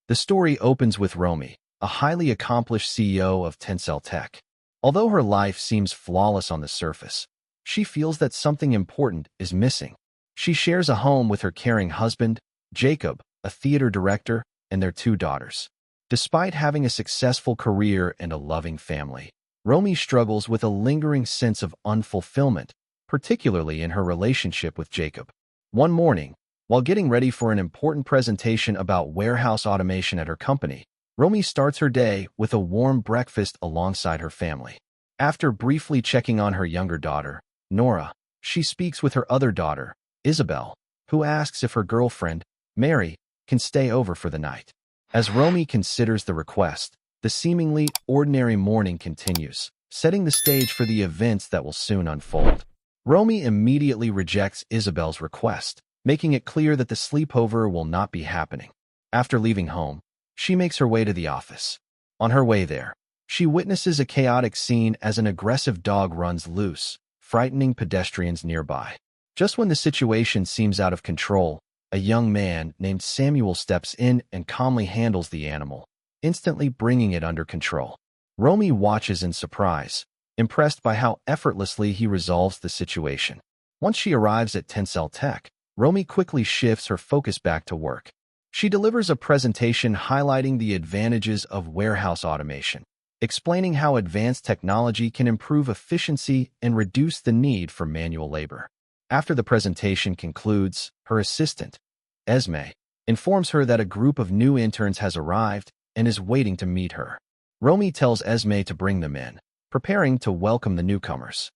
The story opens with Romy, a highly accomplished CEO of Tensel Tech. Although her life seems flawless on the surface, she feels that something important is missing. She shares a home with her caring husband, Jacob, a theater director, and their 2 daughters. Despite having a successful career and a loving family, Romy struggles with a lingering sense of unfulfillment, particularly in her relationship with Jacob. One morning, while getting ready for an important presentation about warehouse automation at her company, Romy starts her day with a warm breakfast alongside her family. After briefly checking on her younger daughter, Nora, she speaks with her other daughter, Isabel, who asks if her girlfriend, Mary, can stay over for the night. As Romy considers the request, the seemingly ordinary morning continues, setting the stage for the events that will soon unfold. Romy immediately rejects Isabel's request, making it clear that the sleepover will not be happening. After leaving home, she makes her way to the office. On her way there, she witnesses a chaotic scene as an aggressive dog runs loose, frightening pedestrians nearby. Just when the situation seems out of control, a young man named Samuel steps in and calmly handles the animal, instantly bringing it under control. Romy watches in surprise, impressed by how effortlessly he resolves the situation. Once she arrives at Tensel Tech, Romy quickly shifts her focus back to work. She delivers a presentation highlighting the advantages of warehouse automation, explaining how advanced technology can improve efficiency and reduce the need for manual labor. After the presentation concludes, her assistant, Esme, informs her that a group of new interns has arrived and is waiting to meet her. Romy tells Esme to bring them in, preparing to welcome the newcomers.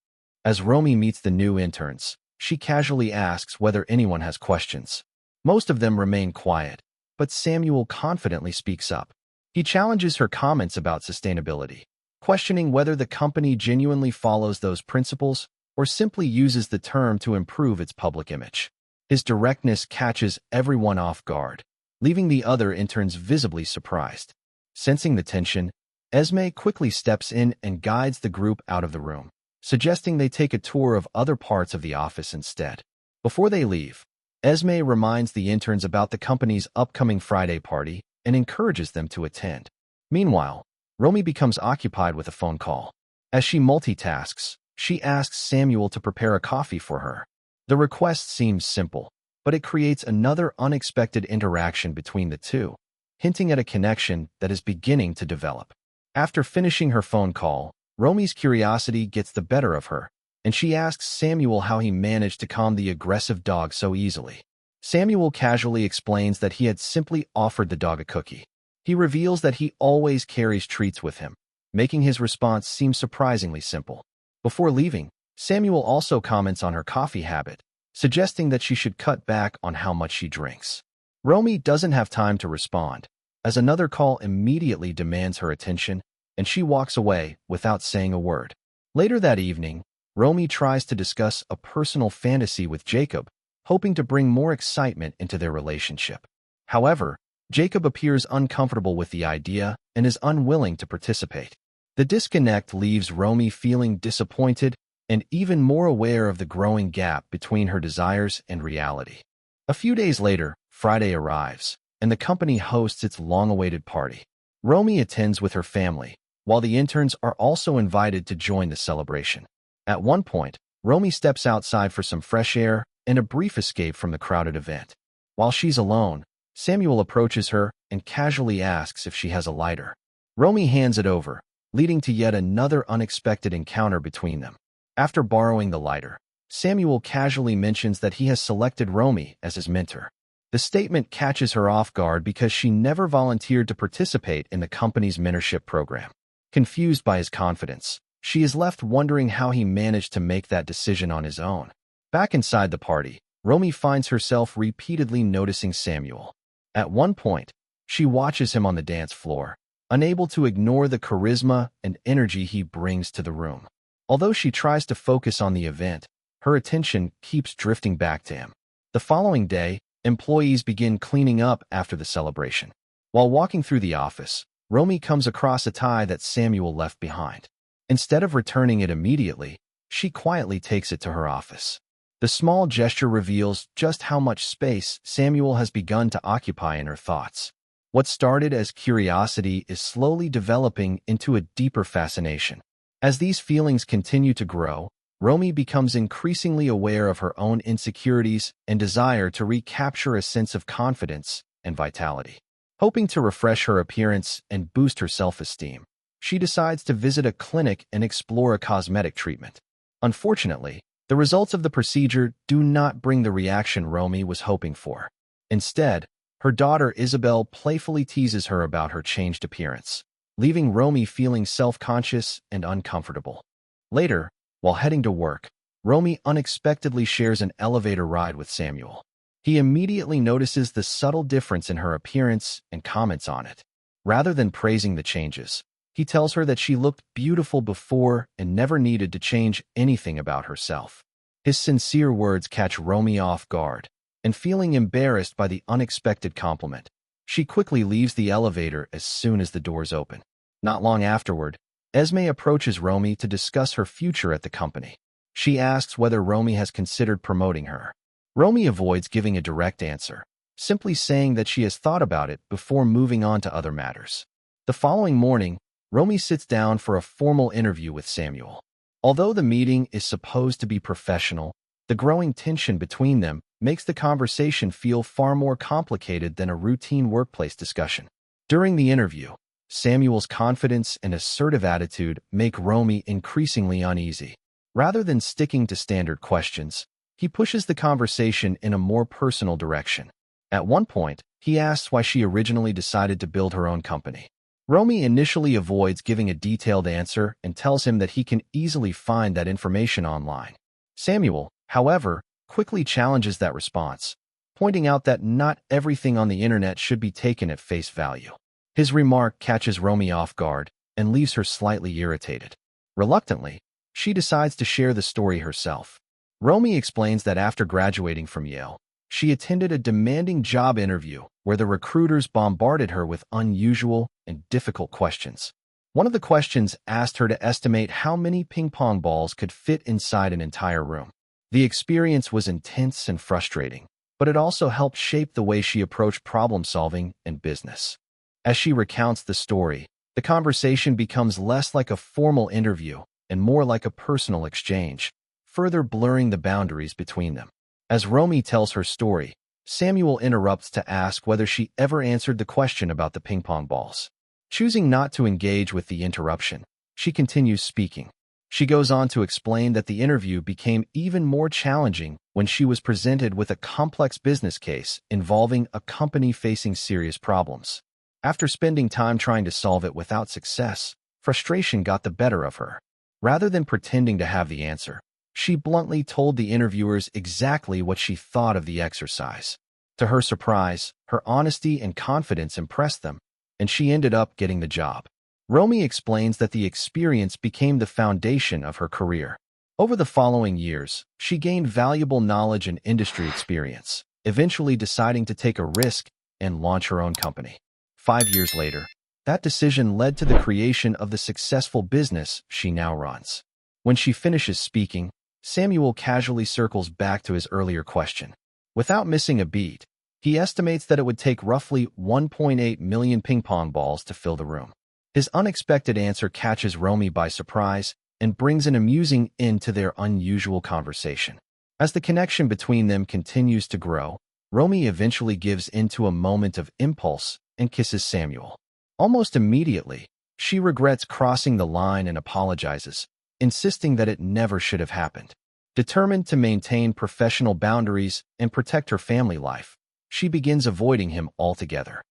As Romy meets the new interns, she casually asks whether anyone has questions. Most of them remain quiet, but Samuel confidently speaks up. He challenges her comments about sustainability, questioning whether the company genuinely follows those principles or simply uses the term to improve its public image. His directness catches everyone off guard, leaving the other interns visibly surprised. Sensing the tension, Esme quickly steps in and guides the group out of the room, suggesting they take a tour of other parts of the office instead. Before they leave, Esme reminds the interns about the company's upcoming Friday party and encourages them to attend. Meanwhile, Romy becomes occupied with a phone call. As she multitasks, she asks Samuel to prepare a coffee for her. The request seems simple, but it creates another unexpected interaction between the two, hinting at a connection that is beginning to develop. After finishing her phone call, Romy's curiosity gets the better of her, and she asks Samuel how he managed to calm the aggressive dog so easily. Samuel casually explains that he had simply offered the dog a cookie. He reveals that he always carries treats with him, making his response seem surprisingly simple. Before leaving, Samuel also comments on her coffee habit, suggesting that she should cut back on how much she drinks. Romy doesn't have time to respond, as another call immediately demands her attention, and she walks away without saying a word. Later that evening, Romy tries to discuss a personal fantasy with Jacob, hoping to bring more excitement into their relationship. However, Jacob appears uncomfortable with the idea and is unwilling to participate. The disconnect leaves Romy feeling disappointed and even more aware of the growing gap between her desires and reality. A few days later, Friday arrives, and the company hosts its long-awaited party. Romy attends with her family, while the interns are also invited to join the celebration. At one point, Romy steps outside for some fresh air and a brief escape from the crowded event. While she's alone, Samuel approaches her and casually asks if she has a lighter. Romy hands it over, leading to yet another unexpected encounter between them. After borrowing the lighter, Samuel casually mentions that he has selected Romy as his mentor. The statement catches her off guard because she never volunteered to participate in the company's mentorship program. Confused by his confidence, she is left wondering how he managed to make that decision on his own. Back inside the party, Romy finds herself repeatedly noticing Samuel. At one point, she watches him on the dance floor, unable to ignore the charisma and energy he brings to the room. Although she tries to focus on the event, her attention keeps drifting back to him. The following day, employees begin cleaning up after the celebration. While walking through the office, Romy comes across a tie that Samuel left behind. Instead of returning it immediately, she quietly takes it to her office. The small gesture reveals just how much space Samuel has begun to occupy in her thoughts. What started as curiosity is slowly developing into a deeper fascination. As these feelings continue to grow, Romy becomes increasingly aware of her own insecurities and desire to recapture a sense of confidence and vitality. Hoping to refresh her appearance and boost her self-esteem, she decides to visit a clinic and explore a cosmetic treatment. Unfortunately, the results of the procedure do not bring the reaction Romy was hoping for. Instead, her daughter Isabel playfully teases her about her changed appearance, leaving Romy feeling self-conscious and uncomfortable. Later, while heading to work, Romy unexpectedly shares an elevator ride with Samuel. He immediately notices the subtle difference in her appearance and comments on it. Rather than praising the changes, he tells her that she looked beautiful before and never needed to change anything about herself. His sincere words catch Romy off guard, and feeling embarrassed by the unexpected compliment, she quickly leaves the elevator as soon as the doors open. Not long afterward, Esme approaches Romy to discuss her future at the company. She asks whether Romy has considered promoting her. Romy avoids giving a direct answer, simply saying that she has thought about it before moving on to other matters. The following morning, Romy sits down for a formal interview with Samuel. Although the meeting is supposed to be professional, the growing tension between them makes the conversation feel far more complicated than a routine workplace discussion. During the interview, Samuel's confidence and assertive attitude make Romy increasingly uneasy. Rather than sticking to standard questions, he pushes the conversation in a more personal direction. At one point, he asks why she originally decided to build her own company. Romy initially avoids giving a detailed answer and tells him that he can easily find that information online. Samuel, however, quickly challenges that response, pointing out that not everything on the internet should be taken at face value. His remark catches Romy off guard and leaves her slightly irritated. Reluctantly, she decides to share the story herself. Romy explains that after graduating from Yale, she attended a demanding job interview where the recruiters bombarded her with unusual and difficult questions. One of the questions asked her to estimate how many ping pong balls could fit inside an entire room. The experience was intense and frustrating, but it also helped shape the way she approached problem solving and business. As she recounts the story, the conversation becomes less like a formal interview and more like a personal exchange, further blurring the boundaries between them. As Romy tells her story, Samuel interrupts to ask whether she ever answered the question about the ping pong balls. Choosing not to engage with the interruption, she continues speaking. She goes on to explain that the interview became even more challenging when she was presented with a complex business case involving a company facing serious problems. After spending time trying to solve it without success, frustration got the better of her. Rather than pretending to have the answer, she bluntly told the interviewers exactly what she thought of the exercise. To her surprise, her honesty and confidence impressed them, and she ended up getting the job. Romy explains that the experience became the foundation of her career. Over the following years, she gained valuable knowledge and industry experience, eventually deciding to take a risk and launch her own company. 5 years later, that decision led to the creation of the successful business she now runs. When she finishes speaking, Samuel casually circles back to his earlier question. Without missing a beat, he estimates that it would take roughly 1.8 million ping pong balls to fill the room. His unexpected answer catches Romy by surprise and brings an amusing end to their unusual conversation. As the connection between them continues to grow, Romy eventually gives into a moment of impulse and kisses Samuel. Almost immediately, she regrets crossing the line and apologizes, insisting that it never should have happened. Determined to maintain professional boundaries and protect her family life, she begins avoiding him altogether.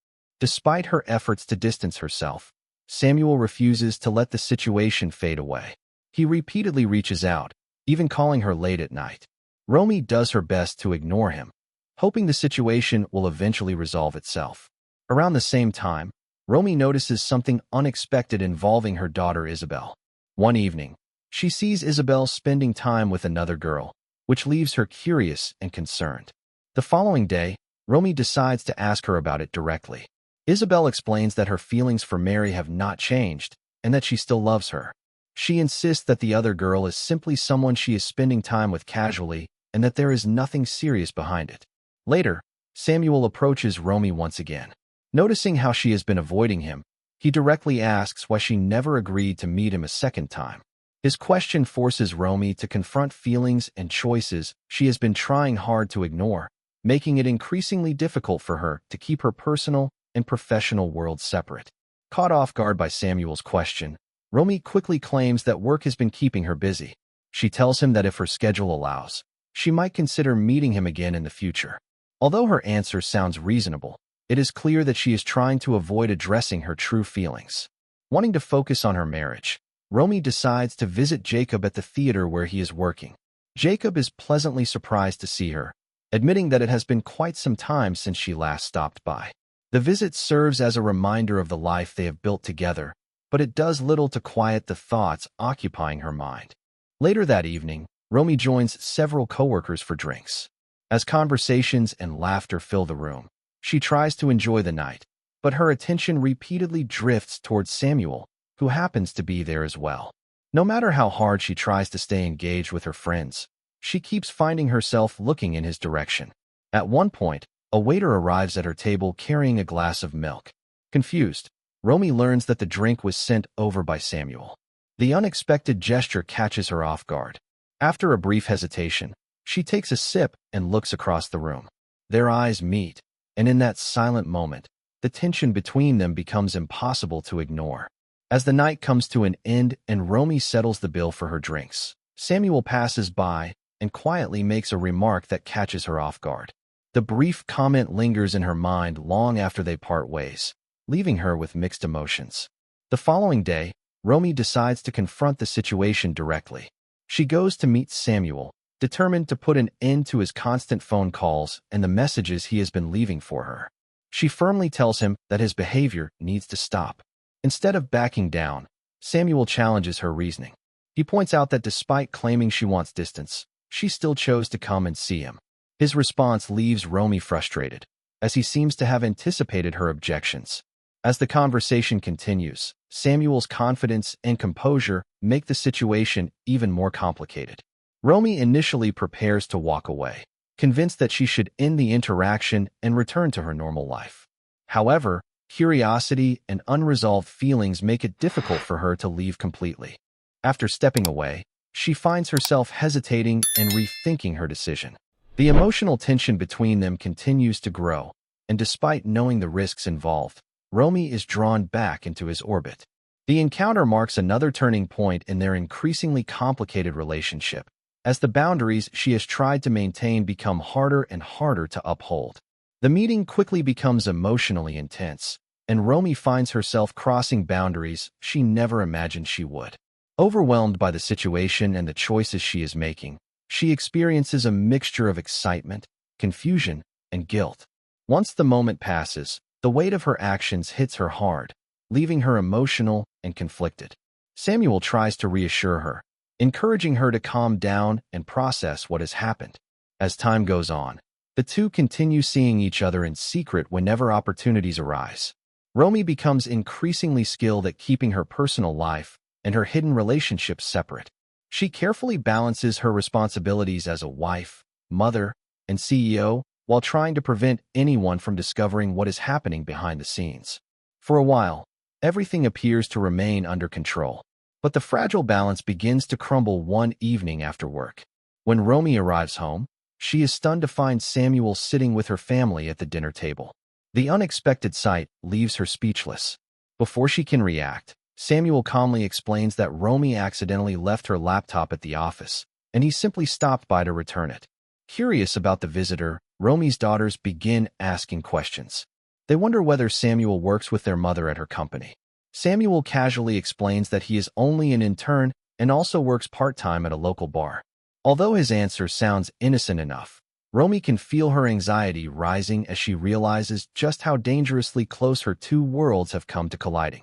Despite her efforts to distance herself, Samuel refuses to let the situation fade away. He repeatedly reaches out, even calling her late at night. Romy does her best to ignore him, hoping the situation will eventually resolve itself. Around the same time, Romy notices something unexpected involving her daughter Isabel. One evening, she sees Isabel spending time with another girl, which leaves her curious and concerned. The following day, Romy decides to ask her about it directly. Isabel explains that her feelings for Mary have not changed and that she still loves her. She insists that the other girl is simply someone she is spending time with casually and that there is nothing serious behind it. Later, Samuel approaches Romy once again. Noticing how she has been avoiding him, he directly asks why she never agreed to meet him a second time. His question forces Romy to confront feelings and choices she has been trying hard to ignore, making it increasingly difficult for her to keep her personal and professional worlds separate. Caught off guard by Samuel's question, Romy quickly claims that work has been keeping her busy. She tells him that if her schedule allows, she might consider meeting him again in the future. Although her answer sounds reasonable, it is clear that she is trying to avoid addressing her true feelings. Wanting to focus on her marriage, Romy decides to visit Jacob at the theater where he is working. Jacob is pleasantly surprised to see her, admitting that it has been quite some time since she last stopped by. The visit serves as a reminder of the life they have built together, but it does little to quiet the thoughts occupying her mind. Later that evening, Romy joins several coworkers for drinks. As conversations and laughter fill the room, she tries to enjoy the night, but her attention repeatedly drifts towards Samuel, who happens to be there as well. No matter how hard she tries to stay engaged with her friends, she keeps finding herself looking in his direction. At one point, a waiter arrives at her table carrying a glass of milk. Confused, Romy learns that the drink was sent over by Samuel. The unexpected gesture catches her off guard. After a brief hesitation, she takes a sip and looks across the room. Their eyes meet, and in that silent moment, the tension between them becomes impossible to ignore. As the night comes to an end and Romy settles the bill for her drinks, Samuel passes by and quietly makes a remark that catches her off guard. The brief comment lingers in her mind long after they part ways, leaving her with mixed emotions. The following day, Romy decides to confront the situation directly. She goes to meet Samuel, determined to put an end to his constant phone calls and the messages he has been leaving for her. She firmly tells him that his behavior needs to stop. Instead of backing down, Samuel challenges her reasoning. He points out that despite claiming she wants distance, she still chose to come and see him. His response leaves Romy frustrated, as he seems to have anticipated her objections. As the conversation continues, Samuel's confidence and composure make the situation even more complicated. Romy initially prepares to walk away, convinced that she should end the interaction and return to her normal life. However, curiosity and unresolved feelings make it difficult for her to leave completely. After stepping away, she finds herself hesitating and rethinking her decision. The emotional tension between them continues to grow, and despite knowing the risks involved, Romy is drawn back into his orbit. The encounter marks another turning point in their increasingly complicated relationship, as the boundaries she has tried to maintain become harder and harder to uphold. The meeting quickly becomes emotionally intense, and Romy finds herself crossing boundaries she never imagined she would. Overwhelmed by the situation and the choices she is making, she experiences a mixture of excitement, confusion, and guilt. Once the moment passes, the weight of her actions hits her hard, leaving her emotional and conflicted. Samuel tries to reassure her, encouraging her to calm down and process what has happened. As time goes on, the two continue seeing each other in secret whenever opportunities arise. Romy becomes increasingly skilled at keeping her personal life and her hidden relationships separate. She carefully balances her responsibilities as a wife, mother, and CEO while trying to prevent anyone from discovering what is happening behind the scenes. For a while, everything appears to remain under control, but the fragile balance begins to crumble one evening after work. When Romy arrives home, she is stunned to find Samuel sitting with her family at the dinner table. The unexpected sight leaves her speechless. Before she can react, Samuel calmly explains that Romy accidentally left her laptop at the office, and he simply stopped by to return it. Curious about the visitor, Romy's daughters begin asking questions. They wonder whether Samuel works with their mother at her company. Samuel casually explains that he is only an intern and also works part-time at a local bar. Although his answer sounds innocent enough, Romy can feel her anxiety rising as she realizes just how dangerously close her two worlds have come to colliding.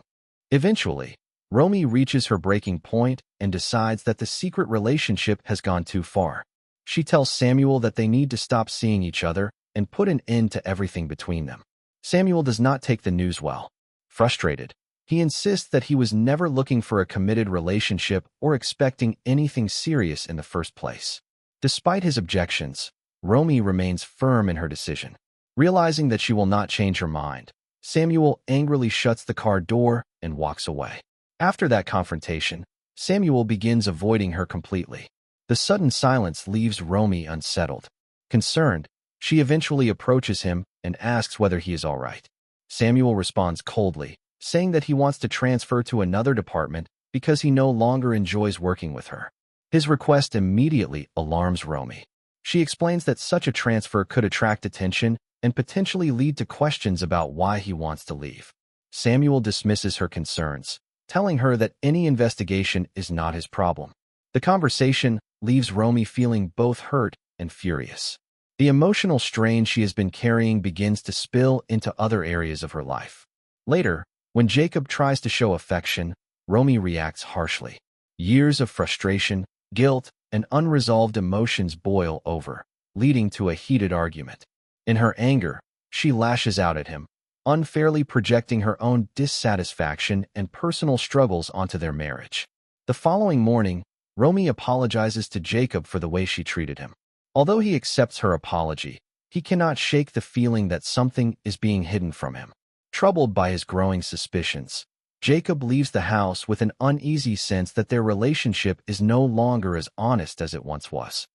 Eventually, Romy reaches her breaking point and decides that the secret relationship has gone too far. She tells Samuel that they need to stop seeing each other and put an end to everything between them. Samuel does not take the news well. Frustrated, he insists that he was never looking for a committed relationship or expecting anything serious in the first place. Despite his objections, Romy remains firm in her decision. Realizing that she will not change her mind, Samuel angrily shuts the car door and walks away. After that confrontation, Samuel begins avoiding her completely. The sudden silence leaves Romy unsettled. Concerned, she eventually approaches him and asks whether he is all right. Samuel responds coldly, saying that he wants to transfer to another department because he no longer enjoys working with her. His request immediately alarms Romy. She explains that such a transfer could attract attention and potentially lead to questions about why he wants to leave. Samuel dismisses her concerns, telling her that any investigation is not his problem. The conversation leaves Romy feeling both hurt and furious. The emotional strain she has been carrying begins to spill into other areas of her life. Later, when Jacob tries to show affection, Romy reacts harshly. Years of frustration, guilt, and unresolved emotions boil over, leading to a heated argument. In her anger, she lashes out at him, unfairly projecting her own dissatisfaction and personal struggles onto their marriage. The following morning, Romy apologizes to Jacob for the way she treated him. Although he accepts her apology, he cannot shake the feeling that something is being hidden from him. Troubled by his growing suspicions, Jacob leaves the house with an uneasy sense that their relationship is no longer as honest as it once was.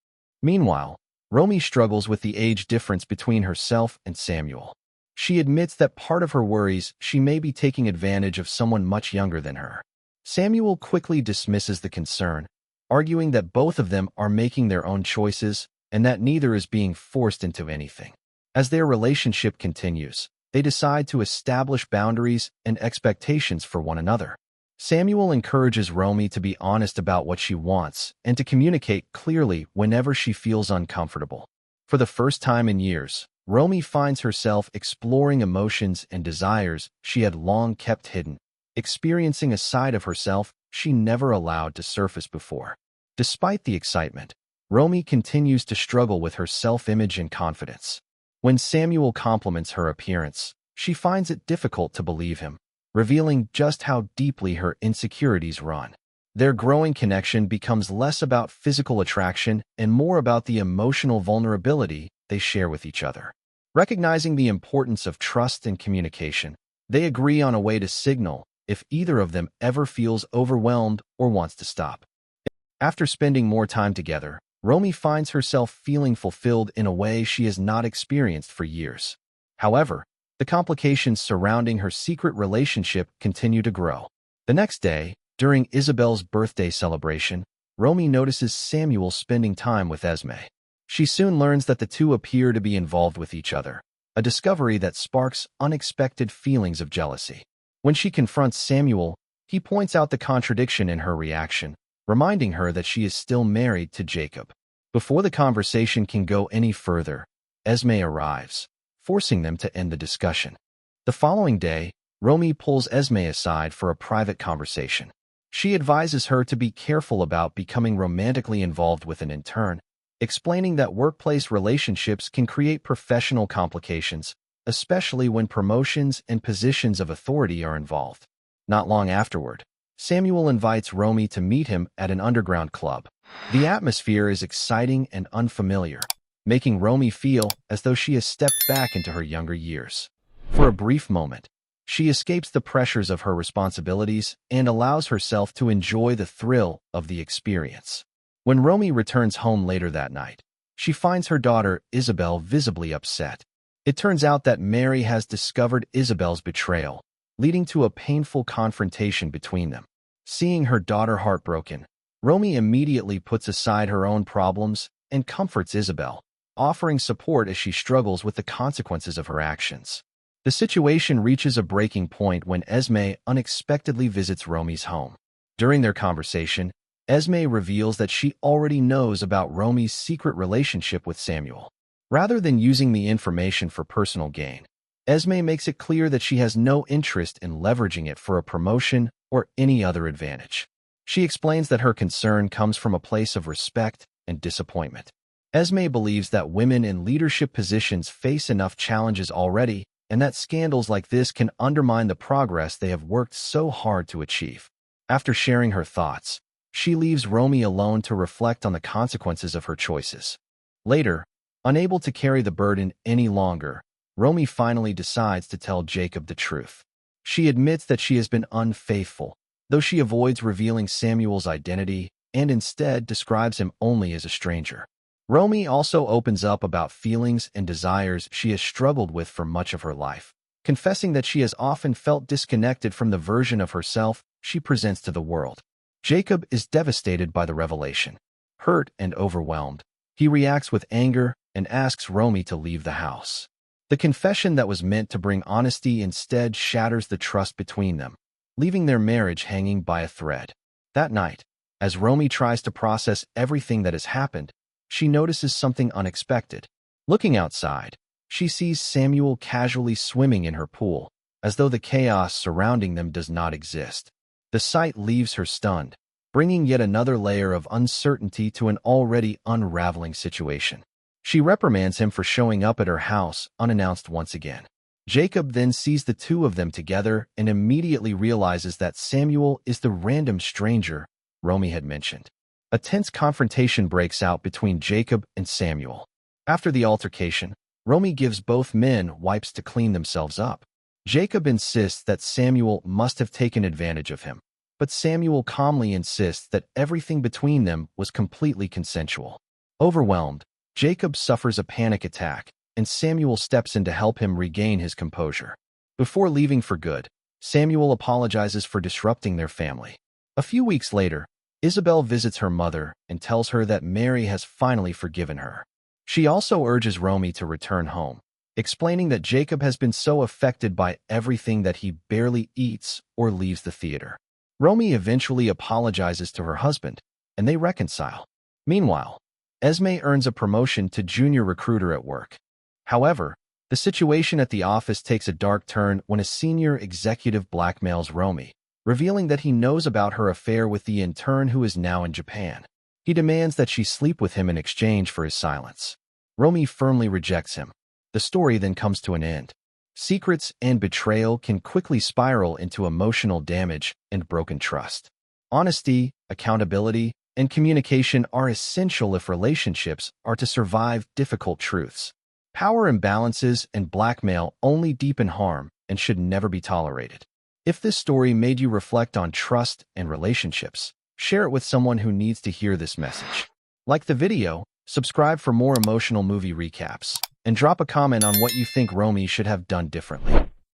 Meanwhile, Romy struggles with the age difference between herself and Samuel. She admits that part of her worries she may be taking advantage of someone much younger than her. Samuel quickly dismisses the concern, arguing that both of them are making their own choices and that neither is being forced into anything. As their relationship continues, they decide to establish boundaries and expectations for one another. Samuel encourages Romy to be honest about what she wants and to communicate clearly whenever she feels uncomfortable. For the first time in years, Romy finds herself exploring emotions and desires she had long kept hidden, experiencing a side of herself she never allowed to surface before. Despite the excitement, Romy continues to struggle with her self-image and confidence. When Samuel compliments her appearance, she finds it difficult to believe him, revealing just how deeply her insecurities run. Their growing connection becomes less about physical attraction and more about the emotional vulnerability they share with each other. Recognizing the importance of trust and communication, they agree on a way to signal if either of them ever feels overwhelmed or wants to stop. After spending more time together, Romy finds herself feeling fulfilled in a way she has not experienced for years. However, the complications surrounding her secret relationship continue to grow. The next day, during Isabel's birthday celebration, Romy notices Samuel spending time with Esme. She soon learns that the two appear to be involved with each other, a discovery that sparks unexpected feelings of jealousy. When she confronts Samuel, he points out the contradiction in her reaction, reminding her that she is still married to Jacob. Before the conversation can go any further, Esme arrives, forcing them to end the discussion. The following day, Romy pulls Esme aside for a private conversation. She advises her to be careful about becoming romantically involved with an intern, explaining that workplace relationships can create professional complications, especially when promotions and positions of authority are involved. Not long afterward, Samuel invites Romy to meet him at an underground club. The atmosphere is exciting and unfamiliar, making Romy feel as though she has stepped back into her younger years. For a brief moment, she escapes the pressures of her responsibilities and allows herself to enjoy the thrill of the experience. When Romy returns home later that night, she finds her daughter Isabel visibly upset. It turns out that Mary has discovered Isabel's betrayal, leading to a painful confrontation between them. Seeing her daughter heartbroken, Romy immediately puts aside her own problems and comforts Isabel, offering support as she struggles with the consequences of her actions. The situation reaches a breaking point when Esme unexpectedly visits Romy's home. During their conversation, Esme reveals that she already knows about Romy's secret relationship with Samuel. Rather than using the information for personal gain, Esme makes it clear that she has no interest in leveraging it for a promotion or any other advantage. She explains that her concern comes from a place of respect and disappointment. Esme believes that women in leadership positions face enough challenges already, and that scandals like this can undermine the progress they have worked so hard to achieve. After sharing her thoughts, she leaves Romy alone to reflect on the consequences of her choices. Later, unable to carry the burden any longer, Romy finally decides to tell Jacob the truth. She admits that she has been unfaithful, though she avoids revealing Samuel's identity and instead describes him only as a stranger. Romy also opens up about feelings and desires she has struggled with for much of her life, confessing that she has often felt disconnected from the version of herself she presents to the world. Jacob is devastated by the revelation. Hurt and overwhelmed, he reacts with anger and asks Romy to leave the house. The confession that was meant to bring honesty instead shatters the trust between them, leaving their marriage hanging by a thread. That night, as Romy tries to process everything that has happened, she notices something unexpected. Looking outside, she sees Samuel casually swimming in her pool, as though the chaos surrounding them does not exist. The sight leaves her stunned, bringing yet another layer of uncertainty to an already unraveling situation. She reprimands him for showing up at her house unannounced once again. Jacob then sees the two of them together and immediately realizes that Samuel is the random stranger Romy had mentioned. A tense confrontation breaks out between Jacob and Samuel. After the altercation, Romy gives both men wipes to clean themselves up. Jacob insists that Samuel must have taken advantage of him, but Samuel calmly insists that everything between them was completely consensual. Overwhelmed, Jacob suffers a panic attack, and Samuel steps in to help him regain his composure. Before leaving for good, Samuel apologizes for disrupting their family. A few weeks later, Isabel visits her mother and tells her that Mary has finally forgiven her. She also urges Romy to return home, explaining that Jacob has been so affected by everything that he barely eats or leaves the theater. Romy eventually apologizes to her husband, and they reconcile. Meanwhile, Esme earns a promotion to junior recruiter at work. However, the situation at the office takes a dark turn when a senior executive blackmails Romy, revealing that he knows about her affair with the intern who is now in Japan. He demands that she sleep with him in exchange for his silence. Romy firmly rejects him. The story then comes to an end. Secrets and betrayal can quickly spiral into emotional damage and broken trust. Honesty, accountability, and communication are essential if relationships are to survive difficult truths. Power imbalances and blackmail only deepen harm and should never be tolerated. If this story made you reflect on trust and relationships, share it with someone who needs to hear this message. Like the video, subscribe for more emotional movie recaps, and drop a comment on what you think Romy should have done differently.